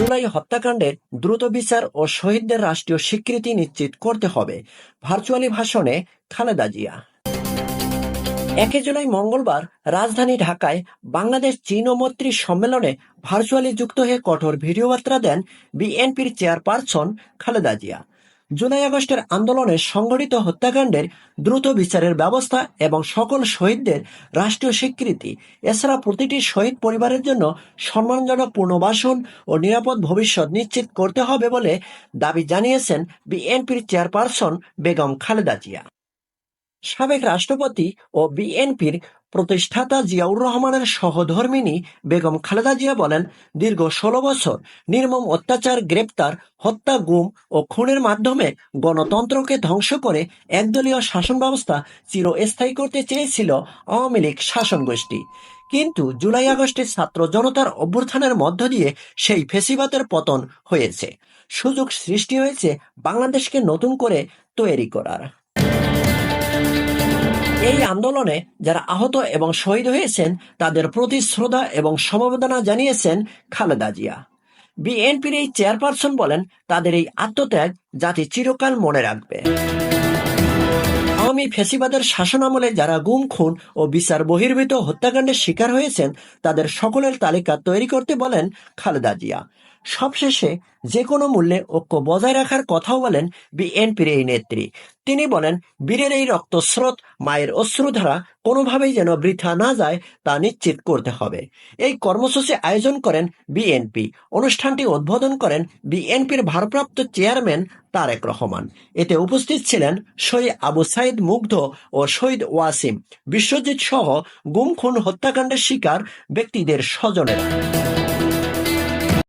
জুলাই হত্যাকাণ্ডের দ্রুত বিচার ও শহীদদের রাষ্ট্রীয় স্বীকৃতি নিশ্চিত করতে হবে, ভার্চুয়ালি ভাষণে খালেদা জিয়া। 1 জুলাই মঙ্গলবার রাজধানী ঢাকায় বাংলাদেশ চীন মৈত্রী সম্মেলনে ভার্চুয়ালি যুক্ত হয়ে কঠোর ভিডিও বার্তা দেন বিএনপির চেয়ারপারসন খালেদা জিয়া। জুলাই আগস্টের আন্দোলনে সংঘটিত হত্যাকাণ্ডের দ্রুত বিচারের ব্যবস্থা এবং সকল শহীদদের রাষ্ট্রীয় স্বীকৃতি, এছাড়া প্রতিটি শহীদ পরিবারের জন্য সম্মানজনক পুনর্বাসন ও নিরাপদ ভবিষ্যৎ নিশ্চিত করতে হবে বলে দাবি জানিয়েছেন বিএনপির চেয়ারপারসন বেগম খালেদা জিয়া। সাবেক রাষ্ট্রপতি ও বিএনপির প্রতিষ্ঠাতা জিয়াউর রহমানের সহধর্মিণী বেগম খালেদা জিয়া বলেন, দীর্ঘ 16 বছর নির্মম অত্যাচার, গ্রেপ্তার, হত্যা, গুম ও খুনের মাধ্যমে গণতন্ত্রকে ধ্বংস করে একদলীয় শাসন ব্যবস্থা চিরস্থায়ী করতে চেয়েছিল আওয়ামী লীগ শাসন গোষ্ঠী। কিন্তু জুলাই আগস্টে ছাত্র জনতার অভ্যুত্থানের মধ্য দিয়ে সেই ফ্যাসিবাদের পতন হয়েছে। সুযোগ সৃষ্টি হয়েছে বাংলাদেশকে নতুন করে তৈরি করার। এই আন্দোলনে যারা আহত এবং শহীদ হয়েছেন তাদের প্রতি শ্রদ্ধা এবং সমবেদনা জানিয়েছেন খালেদা জিয়া। বিএনপির এই চেয়ারপারসন বলেন, তাদের এই আত্মত্যাগ জাতি চিরকাল মনে রাখবে। আওয়ামী ফ্যাসিবাদের শাসনামলে যারা গুম, খুন ও বিচার বহির্ভূত হত্যাকাণ্ডের শিকার হয়েছেন তাদের সকলের তালিকা তৈরি করতে বলেন খালেদা জিয়া। সবশেষে যে কোনো মূল্যে ঐক্য বজায় রাখার কথাও বলেন বিএনপির এই নেত্রী। তিনি বলেন, বীরের এই রক্তস্রোত, মায়ের অশ্রুধারা কোনোভাবেই যেন বৃথা না যায় তা নিশ্চিত করতে হবে। এই কর্মসূচি আয়োজন করেন বিএনপি। অনুষ্ঠানটি উদ্বোধন করেন বিএনপির ভারপ্রাপ্ত চেয়ারম্যান তারেক রহমান। এতে উপস্থিত ছিলেন শহীদ আবু সাইদ মুগ্ধ ও শহীদ ওয়াসিম, বিশ্বজিৎ সহ গুম, খুন, হত্যাকাণ্ডের শিকার ব্যক্তিদের স্বজনেরা।